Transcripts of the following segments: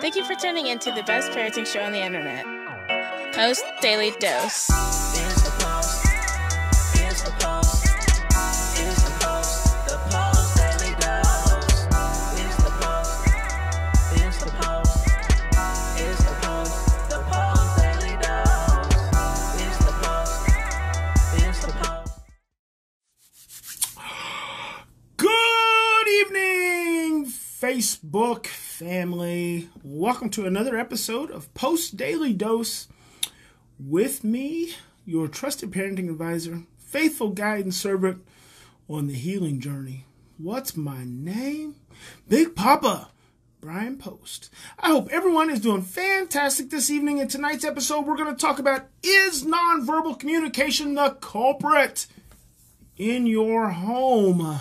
Thank you for tuning in to the best parenting show on the internet, Post Daily Dose. Here's the post. Here's the post. Here's the post. The Post Daily Dose. Here's the post. Here's the post. Here's the post. The Post Daily Dose. Here's the post. Here's the post. Good evening, Facebook family. Welcome to another episode of Post Daily Dose with me, your trusted parenting advisor, faithful guide and servant on the healing journey. What's my name? Big Papa, Brian+Post. I hope everyone is doing fantastic this evening. In tonight's episode, we're going to talk about, is nonverbal communication the culprit in your home?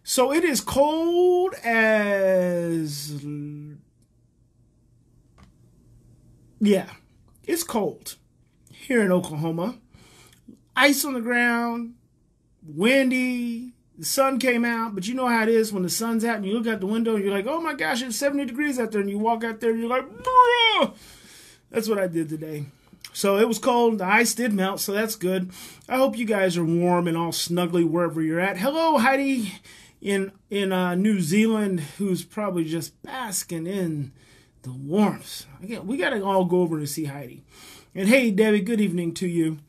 So it is cold as... it's cold here in Oklahoma. Ice on the ground, windy, the sun came out, but you know how it is when the sun's out and you look out the window and you're like, oh my gosh, it's 70 degrees out there, and you walk out there and you're like, bruh! That's what I did today. So it was cold, the ice did melt, so that's good. I hope you guys are warm and all snuggly wherever you're at. Hello, Heidi in New Zealand, who's probably just basking in the warmth. Again, we got to all go over to see Heidi. And hey, Debbie, good evening to you.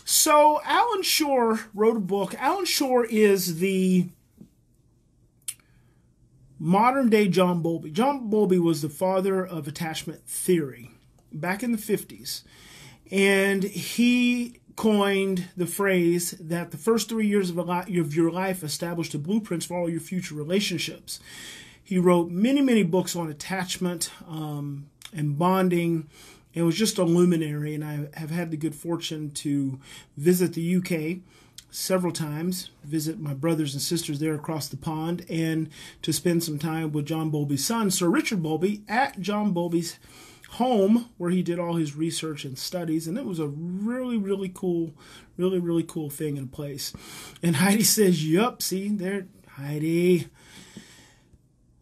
So Alan Shore wrote a book. Alan Shore is the modern day John Bowlby. John Bowlby was the father of attachment theory back in the 50s. And he coined the phrase that the first 3 years of your life established the blueprints for all your future relationships. He wrote many, many books on attachment and bonding. It was just a luminary, and I have had the good fortune to visit the UK several times, visit my brothers and sisters there across the pond, and to spend some time with John Bowlby's son, Sir Richard Bowlby, at John Bowlby's home where he did all his research and studies. And it was a really cool thing in a place. And Heidi says, yup, see there, Heidi,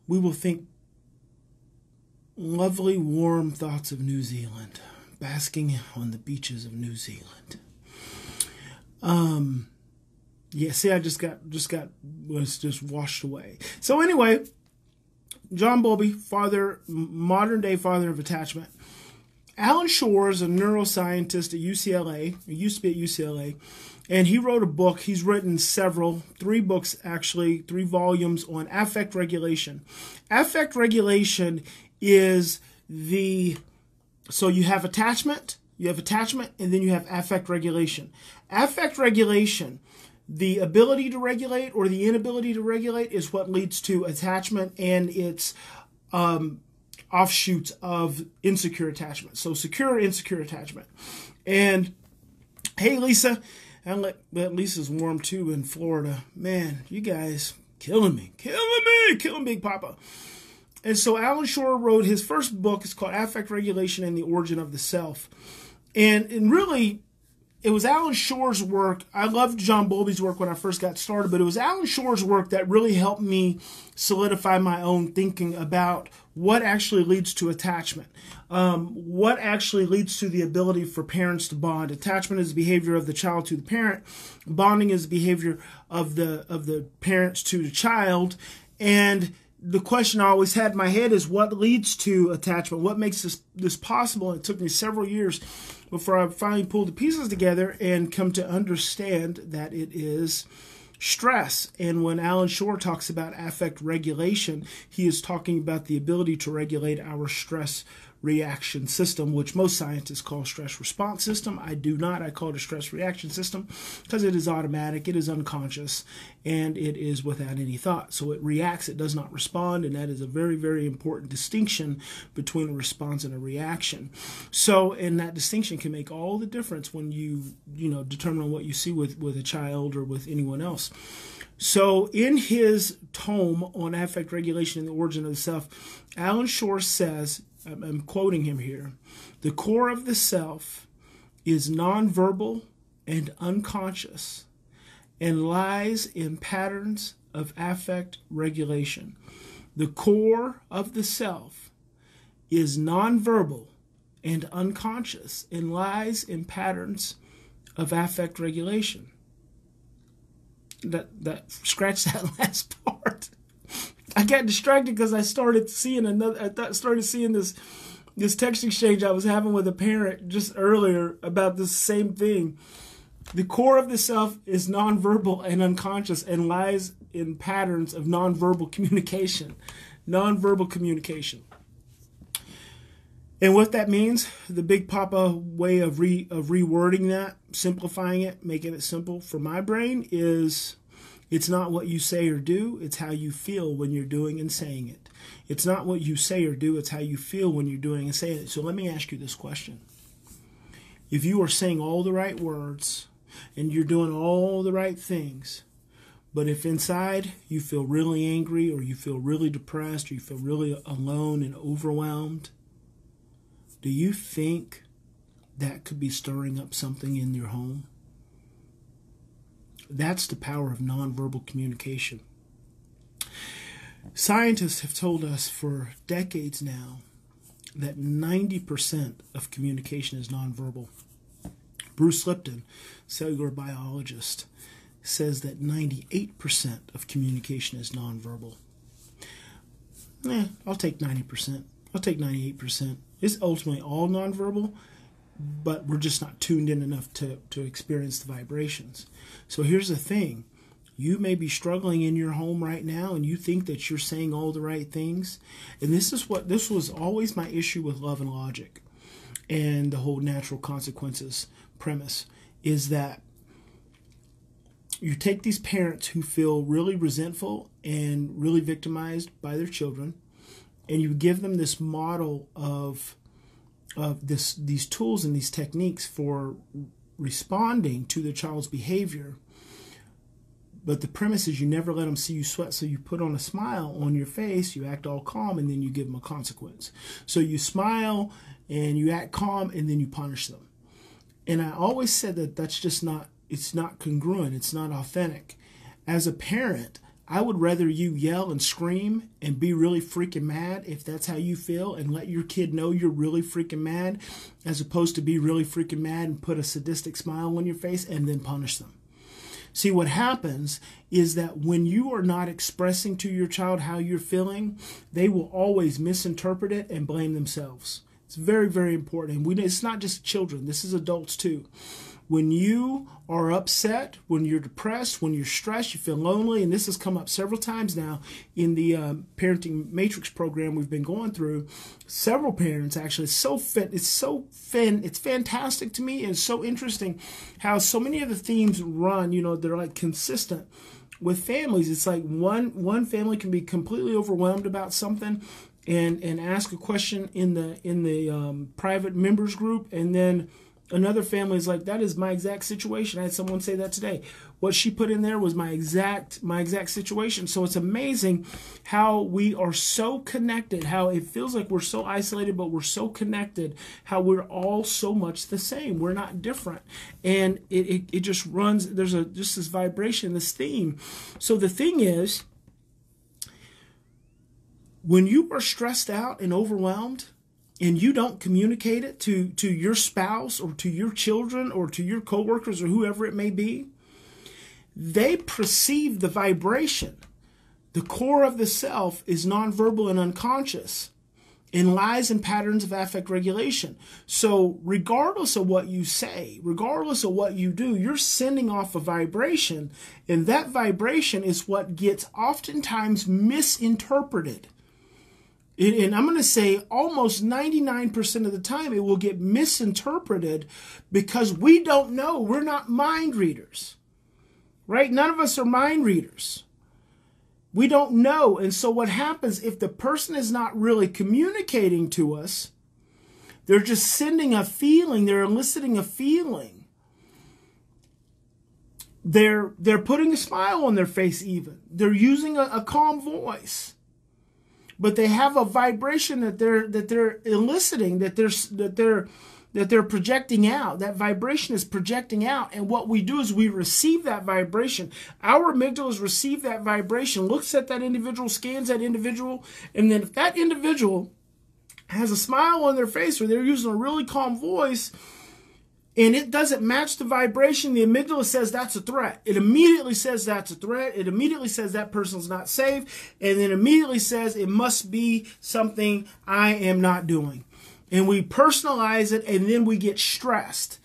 we will think lovely warm thoughts of New Zealand, basking on the beaches of New Zealand. See, I was just washed away. So anyway, John Bowlby, modern day father of attachment. Alan Shore is a neuroscientist at UCLA, or used to be at UCLA, and he wrote a book. He's written three books actually, 3 volumes on affect regulation. Affect regulation is so you have attachment, and then you have affect regulation. Affect regulation, the ability to regulate or the inability to regulate, is what leads to attachment and its offshoots of insecure attachment. So secure, insecure attachment. And hey, Lisa, and Lisa's warm too in Florida. Man, you guys killing me, killing Big Papa. And so Alan Shore wrote his first book. It's called Affect Regulation and the Origin of the Self. And really, it was Alan Shore's work. I loved John Bowlby's work when I first got started, but it was Alan Shore's work that really helped me solidify my own thinking about what actually leads to attachment, what actually leads to the ability for parents to bond. Attachment is the behavior of the child to the parent. Bonding is the behavior of the parents to the child. And the question I always had in my head is, what leads to attachment? What makes this possible? And it took me several years before I finally pulled the pieces together and come to understand that it is stress. And when Alan Shore talks about affect regulation, he is talking about the ability to regulate our stress reaction system, which most scientists call stress response system. I do not. I call it a stress reaction system because it is automatic, it is unconscious, and it is without any thought. So it reacts, it does not respond, and that is a very important distinction between a response and a reaction. So, and that distinction can make all the difference when you determine what you see with a child or with anyone else. So in his tome on affect regulation and the origin of the self, Alan Shore says, I'm quoting him here, the core of the self is nonverbal and unconscious and lies in patterns of affect regulation. The core of the self is nonverbal and unconscious and lies in patterns of affect regulation. That scratch that last part. I got distracted because I started seeing this text exchange I was having with a parent just earlier about this same thing. The core of the self is nonverbal and unconscious and lies in patterns of nonverbal communication. Nonverbal communication. And what that means, the Big Papa way of rewording that, simplifying it, making it simple for my brain is, it's not what you say or do, it's how you feel when you're doing and saying it. It's not what you say or do, it's how you feel when you're doing and saying it. So let me ask you this question. If you are saying all the right words and you're doing all the right things, but if inside you feel really angry or you feel really depressed or you feel really alone and overwhelmed, do you think that could be stirring up something in your home? That's the power of nonverbal communication. Scientists have told us for decades now that 90% of communication is nonverbal. Bruce Lipton, cellular biologist, says that 98% of communication is nonverbal. I'll take 90%. I'll take 98%. It's ultimately all nonverbal, but we're just not tuned in enough to experience the vibrations. So here's the thing. You may be struggling in your home right now and you think that you're saying all the right things. And this was always my issue with Love and Logic and the whole natural consequences premise, is that you take these parents who feel really resentful and really victimized by their children, and you give them this model of these tools and these techniques for responding to their child's behavior. But the premise is you never let them see you sweat, so you put on a smile on your face, you act all calm, and then you give them a consequence. So you smile and you act calm, and then you punish them. And I always said that that's just not, it's not congruent, it's not authentic. As a parent, I would rather you yell and scream and be really freaking mad if that's how you feel, and let your kid know you're really freaking mad, as opposed to be really freaking mad and put a sadistic smile on your face and then punish them. See, what happens is that when you are not expressing to your child how you're feeling, they will always misinterpret it and blame themselves. It's very, very important. And it's not just children. This is adults too. When you are upset, when you're depressed, when you're stressed, you feel lonely, and this has come up several times now in the Parenting Matrix program we've been going through. Several parents actually, it's fantastic to me, and so interesting how so many of the themes run, they're like consistent with families. It's like one family can be completely overwhelmed about something and ask a question in the private members group, and then another family is like, that is my exact situation. I had someone say that today. What she put in there was my exact situation. So it's amazing how we are so connected, how it feels like we're so isolated, but we're so connected, how we're all so much the same. We're not different. And it just runs, there's just this vibration, this theme. So the thing is, when you are stressed out and overwhelmed, and you don't communicate it to your spouse or to your children or to your coworkers or whoever it may be, they perceive the vibration. The core of the self is nonverbal and unconscious and lies in patterns of affect regulation. So regardless of what you say, regardless of what you do, you're sending off a vibration, and that vibration is what gets oftentimes misinterpreted. And I'm going to say almost 99% of the time it will get misinterpreted because we don't know. We're not mind readers, right? None of us are mind readers. We don't know. And so what happens if the person is not really communicating to us, they're just sending a feeling, they're eliciting a feeling. They're putting a smile on their face even. They're using a calm voice. But they have a vibration that they're eliciting, that they're projecting out. That vibration is projecting out, and what we do is we receive that vibration. Our amygdalas receive that vibration, looks at that individual, scans that individual, and then if that individual has a smile on their face or they're using a really calm voice and it doesn't match the vibration, the amygdala says that's a threat. It immediately says that's a threat. It immediately says that person's not safe. And then immediately says it must be something I am not doing. And we personalize it and then we get stressed.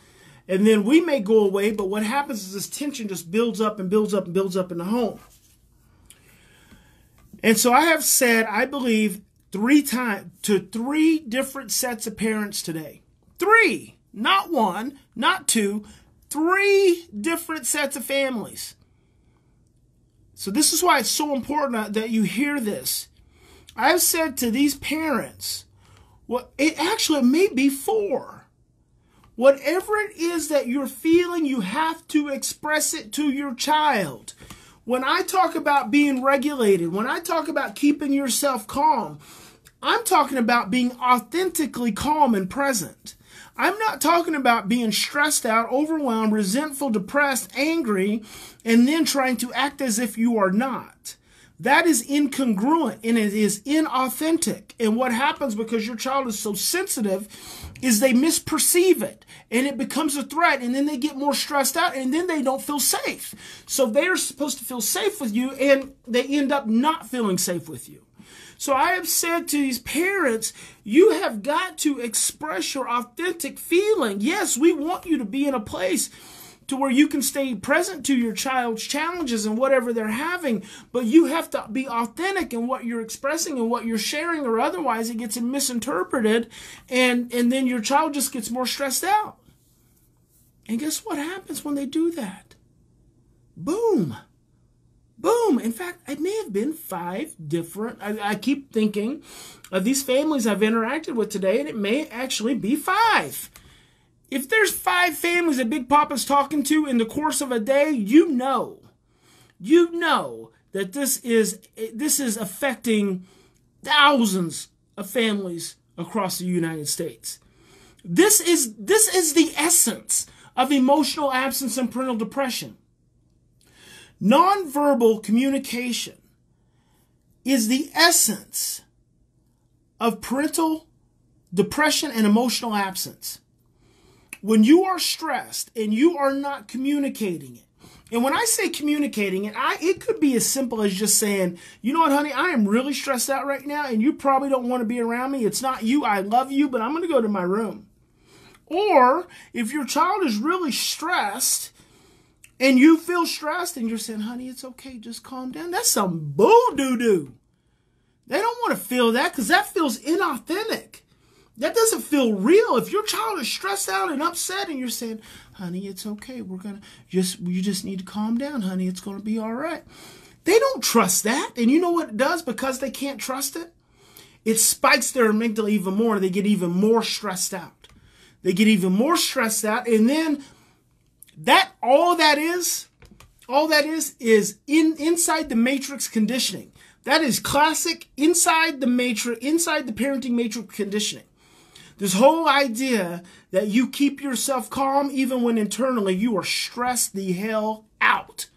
And then we may go away, but what happens is this tension just builds up and builds up and builds up in the home. And so I have said, I believe, 3 times to 3 different sets of parents today. 3. Not 1, not 2, 3 different sets of families. So this is why it's so important that you hear this. I've said to these parents, well, it may be 4. Whatever it is that you're feeling, you have to express it to your child. When I talk about being regulated, when I talk about keeping yourself calm, I'm talking about being authentically calm and present. I'm not talking about being stressed out, overwhelmed, resentful, depressed, angry, and then trying to act as if you are not. That is incongruent and it is inauthentic. And what happens because your child is so sensitive is they misperceive it and it becomes a threat and then they get more stressed out and then they don't feel safe. So they're supposed to feel safe with you and they end up not feeling safe with you. So I have said to these parents, you have got to express your authentic feeling. Yes, we want you to be in a place to where you can stay present to your child's challenges and whatever they're having, but you have to be authentic in what you're expressing and what you're sharing, or otherwise it gets misinterpreted and then your child just gets more stressed out. And guess what happens when they do that? Boom. Boom. In fact, it may have been 5 different. I keep thinking of these families I've interacted with today, and it may actually be 5. If there's 5 families that Big Papa's talking to in the course of a day, you know that this is affecting thousands of families across the United States. This is the essence of emotional absence and parental depression. Nonverbal communication is the essence of parental depression and emotional absence. When you are stressed and you are not communicating it, and when I say communicating it, it could be as simple as just saying, you know what, honey, I am really stressed out right now and you probably don't want to be around me. It's not you. I love you, but I'm going to go to my room. Or if your child is really stressed and you feel stressed and you're saying, honey, it's okay, just calm down. That's some boo-doo-doo. They don't want to feel that because that feels inauthentic. That doesn't feel real. If your child is stressed out and upset and you're saying, honey, it's okay. You just need to calm down, honey. It's going to be all right. They don't trust that. And you know what it does because they can't trust it? It spikes their amygdala even more. They get even more stressed out. They get even more stressed out. And then all that is inside the matrix conditioning. That is classic inside the parenting matrix conditioning. This whole idea that you keep yourself calm even when internally you are stressed the hell out.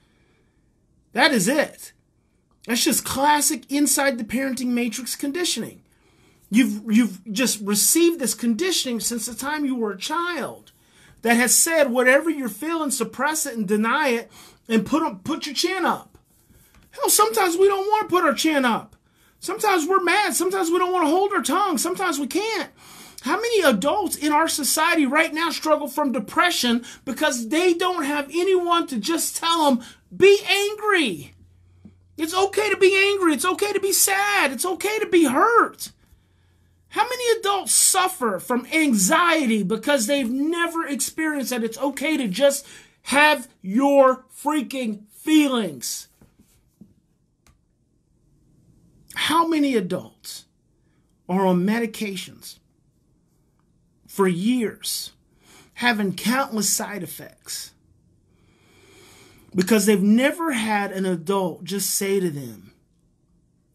That is it. That's just classic inside the parenting matrix conditioning. You've just received this conditioning since the time you were a child that has said whatever you're feeling, suppress it and deny it and put your chin up. Hell, sometimes we don't want to put our chin up. Sometimes we're mad. Sometimes we don't want to hold our tongue. Sometimes we can't. How many adults in our society right now struggle from depression because they don't have anyone to just tell them, be angry. It's okay to be angry. It's okay to be sad. It's okay to be hurt. How many adults suffer from anxiety because they've never experienced that it's okay to just have your freaking feelings? How many adults are on medications for years, having countless side effects, because they've never had an adult just say to them,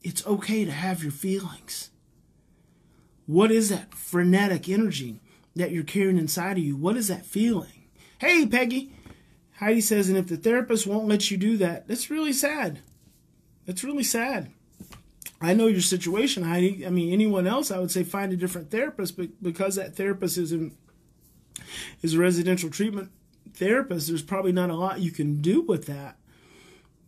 it's okay to have your feelings? What is that frenetic energy that you're carrying inside of you? What is that feeling? Hey, Peggy. Heidi says, and if the therapist won't let you do that, that's really sad. That's really sad. I know your situation, Heidi. I mean, anyone else, I would say find a different therapist, but because that therapist is a residential treatment therapist, there's probably not a lot you can do with that.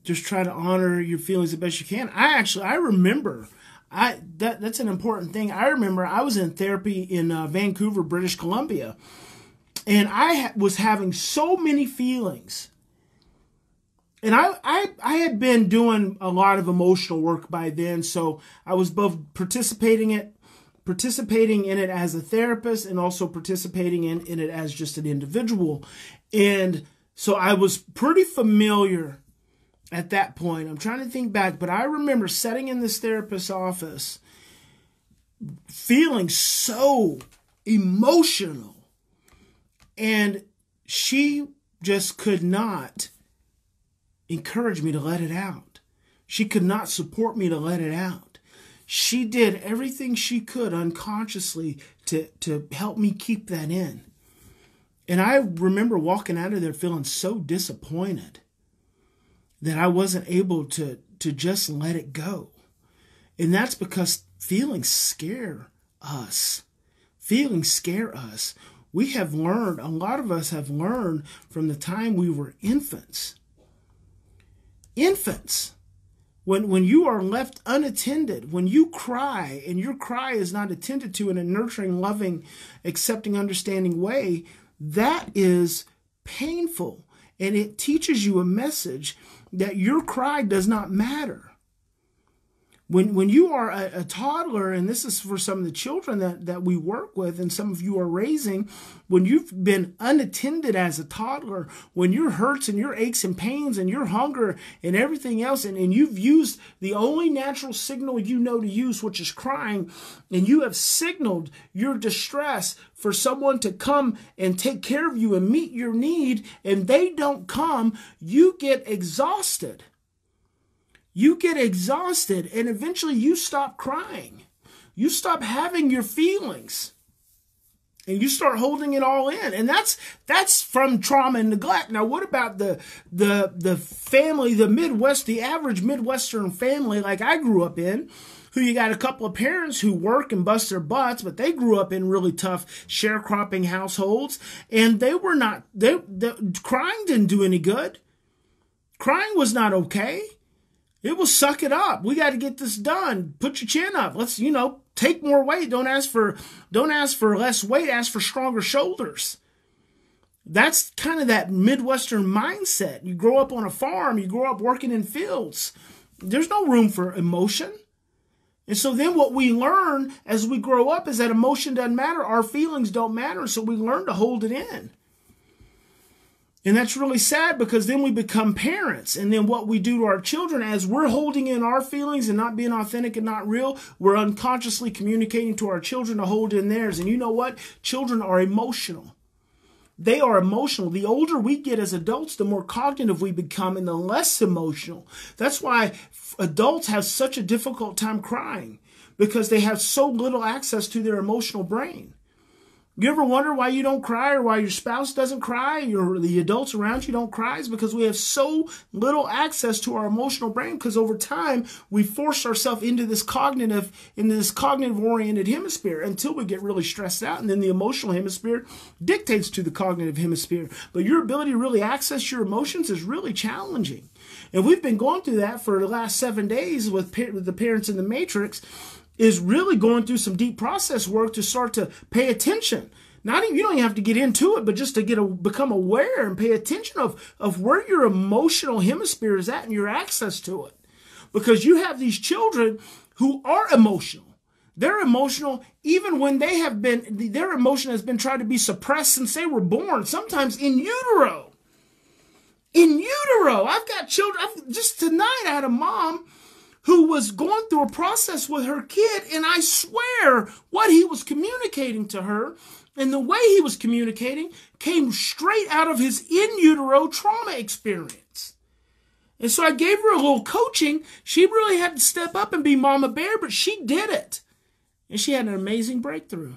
Just try to honor your feelings the best you can. I remember, that's an important thing. I remember I was in therapy in Vancouver, British Columbia, and I was having so many feelings. And I had been doing a lot of emotional work by then, so I was both participating in it as a therapist and also participating in it as just an individual. And so I was pretty familiar at that point. I'm trying to think back, but I remember sitting in this therapist's office feeling so emotional, and she just could not encourage me to let it out. She could not support me to let it out. She did everything she could unconsciously to help me keep that in. And I remember walking out of there feeling so disappointed that I wasn't able to just let it go. And that's because feelings scare us. Feelings scare us. We have learned, a lot of us have learned from the time we were infants. Infants, when you are left unattended, when you cry and your cry is not attended to in a nurturing, loving, accepting, understanding way, that is painful. And it teaches you a message that your cry does not matter. When you are a toddler, and this is for some of the children that we work with and some of you are raising, when you've been unattended as a toddler, when your hurts and your aches and pains and your hunger and everything else, and you've used the only natural signal you know to use, which is crying, and you have signaled your distress for someone to come and take care of you and meet your need, and they don't come, you get exhausted. You get exhausted, and eventually you stop crying. You stop having your feelings, and you start holding it all in. And that's from trauma and neglect. Now, what about the family, the average Midwestern family like I grew up in, who you got a couple of parents who work and bust their butts, but they grew up in really tough sharecropping households, and crying didn't do any good. Crying was not okay. It will suck it up. We got to get this done. Put your chin up. Let's, take more weight. Don't ask for less weight. Ask for stronger shoulders. That's kind of that Midwestern mindset. You grow up on a farm. You grow up working in fields. There's no room for emotion. And so then what we learn as we grow up is that emotion doesn't matter. Our feelings don't matter. So we learn to hold it in. And that's really sad, because then we become parents. And then what we do to our children, as we're holding in our feelings and not being authentic and not real, we're unconsciously communicating to our children to hold in theirs. And you know what? Children are emotional. They are emotional. The older we get as adults, the more cognitive we become and the less emotional. That's why adults have such a difficult time crying, because they have so little access to their emotional brain. You ever wonder why you don't cry, or why your spouse doesn't cry, or the adults around you don't cry? It's because we have so little access to our emotional brain, because over time we force ourselves into this cognitive-oriented hemisphere until we get really stressed out, and then the emotional hemisphere dictates to the cognitive hemisphere. But your ability to really access your emotions is really challenging. And we've been going through that for the last 7 days with the Parents in the Matrix, is really going through some deep process work to start to pay attention. You don't even have to get into it, but just to become aware and pay attention of where your emotional hemisphere is at and your access to it. Because you have these children who are emotional. They're emotional even when their emotion has been tried to be suppressed since they were born, sometimes in utero. In utero. I've got children. Just tonight I had a mom who was going through a process with her kid, and I swear what he was communicating to her and the way he was communicating came straight out of his in utero trauma experience. And so I gave her a little coaching. She really had to step up and be Mama Bear, but she did it. And she had an amazing breakthrough.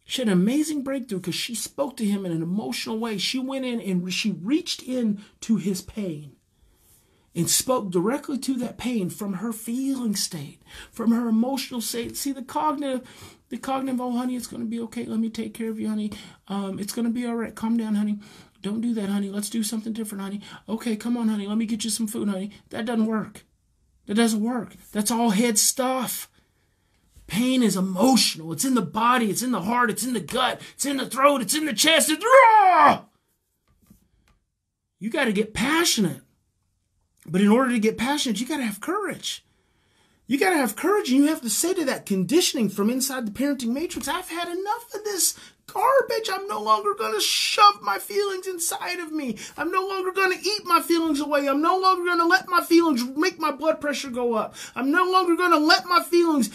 She had an amazing breakthrough because she spoke to him in an emotional way. She went in and she reached in to his pain. and spoke directly to that pain from her feeling state, from her emotional state. See, the cognitive, oh, honey, it's going to be okay. Let me take care of you, honey. It's going to be all right. Calm down, honey. Don't do that, honey. Let's do something different, honey. Okay, come on, honey. Let me get you some food, honey. That doesn't work. That doesn't work. That's all head stuff. Pain is emotional. It's in the body. It's in the heart. It's in the gut. It's in the throat. It's in the chest. It's raw. You got to get passionate. But in order to get passionate, you got to have courage. You got to have courage, and you have to say to that conditioning from inside the parenting matrix, I've had enough of this garbage. I'm no longer going to shove my feelings inside of me. I'm no longer going to eat my feelings away. I'm no longer going to let my feelings make my blood pressure go up. I'm no longer going to let my feelings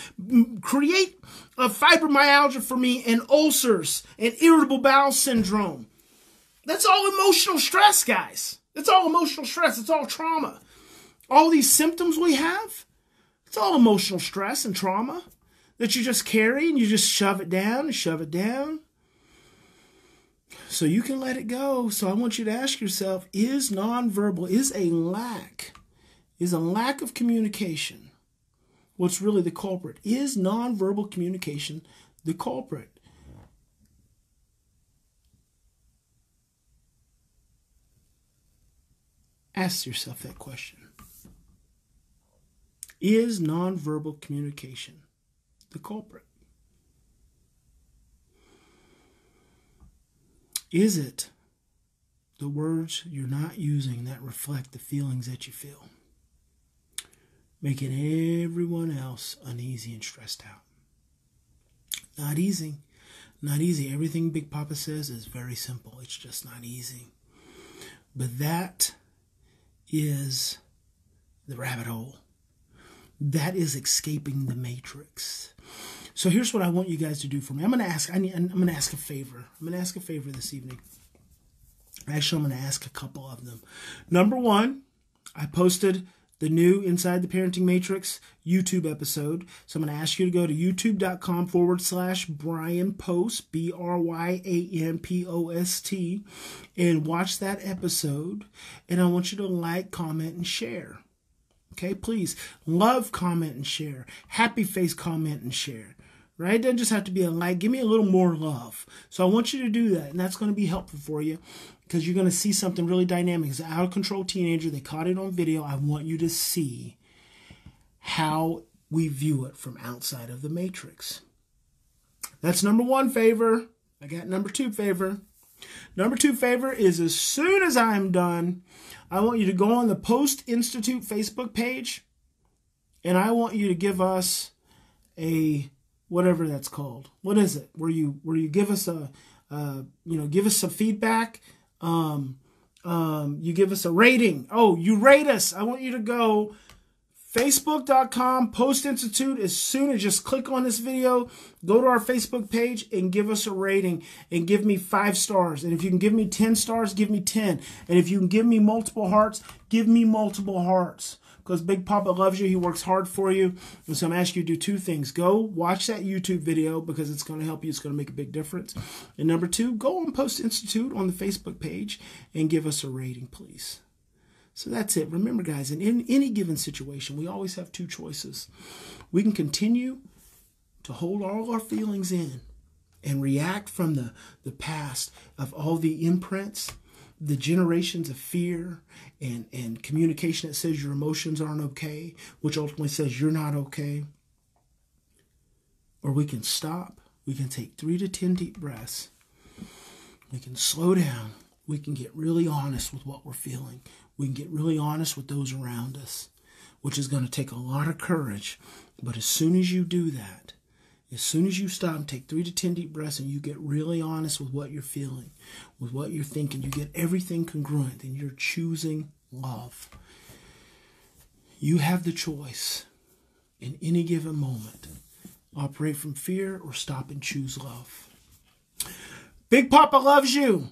create a fibromyalgia for me and ulcers and irritable bowel syndrome. That's all emotional stress, guys. It's all emotional stress. It's all trauma. All these symptoms we have, it's all emotional stress and trauma that you just carry and you just shove it down and shove it down. So you can let it go. So I want you to ask yourself, is nonverbal, is a lack of communication what's really the culprit? Is nonverbal communication the culprit? Ask yourself that question. Is nonverbal communication the culprit? Is it the words you're not using that reflect the feelings that you feel, making everyone else uneasy and stressed out? Not easy. Not easy. Everything Big Papa says is very simple. It's just not easy. But that is the rabbit hole. That is escaping the matrix. So here's what I want you guys to do for me. I'm going to ask a favor. I'm going to ask a favor this evening. Actually, I'm going to ask a couple of them. Number one, I posted the new Inside the Parenting Matrix YouTube episode. So I'm going to ask you to go to youtube.com/Bryan+Post, BRYANPOST, and watch that episode. And I want you to like, comment, and share. Okay, please. Love, comment, and share. Happy face, comment, and share. Right? It doesn't just have to be a like. Give me a little more love. So I want you to do that. And that's going to be helpful for you because you're going to see something really dynamic. It's an out-of-control teenager. They caught it on video. I want you to see how we view it from outside of the matrix. That's number one favor. I got number two favor. Number two favor is as soon as I'm done, I want you to go on the Post+Institute Facebook page, and I want you to give us a whatever that's called. What is it? Where you give us give us some feedback. You give us a rating. Oh, you rate us. I want you to go Facebook.com Post+Institute. As soon as just click on this video, go to our Facebook page and give us a rating and give me 5 stars. And if you can give me 10 stars, give me 10. And if you can give me multiple hearts, give me multiple hearts. Because Big Papa loves you. He works hard for you. And so I'm asking you to do 2 things. Go watch that YouTube video because it's going to help you. It's going to make a big difference. And number 2, go on Post+Institute on the Facebook page and give us a rating, please. So that's it. Remember, guys, in any given situation, we always have 2 choices. We can continue to hold all our feelings in and react from the past of all the imprints, the generations of fear and communication that says your emotions aren't okay, which ultimately says you're not okay. Or we can stop. We can take 3 to 10 deep breaths. We can slow down. We can get really honest with what we're feeling. We can get really honest with those around us, which is going to take a lot of courage. But as soon as you do that, as soon as you stop and take 3 to 10 deep breaths and you get really honest with what you're feeling, with what you're thinking, you get everything congruent and you're choosing love. You have the choice in any given moment. Operate from fear or stop and choose love. Big Papa loves you.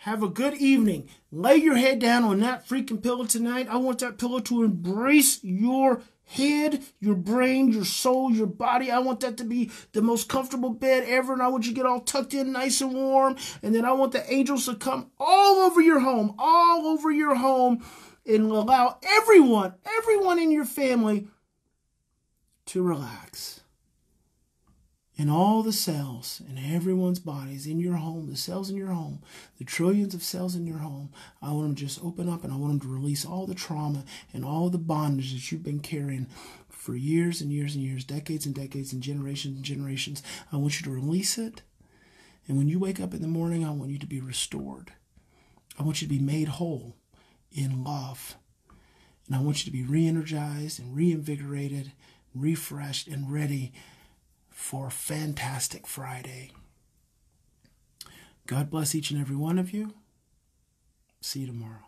Have a good evening. Lay your head down on that freaking pillow tonight. I want that pillow to embrace your head, your brain, your soul, your body. I want that to be the most comfortable bed ever, and I want you to get all tucked in nice and warm, and then I want the angels to come all over your home, and allow everyone in your family to relax. And all the cells in everyone's bodies in your home, the cells in your home, the trillions of cells in your home, I want them to just open up, and I want them to release all the trauma and all the bondage that you've been carrying for years and years and years, decades and decades and generations. I want you to release it. And when you wake up in the morning, I want you to be restored. I want you to be made whole in love. And I want you to be re-energized and reinvigorated, refreshed, and ready for a fantastic Friday. God bless each and every one of you. See you tomorrow.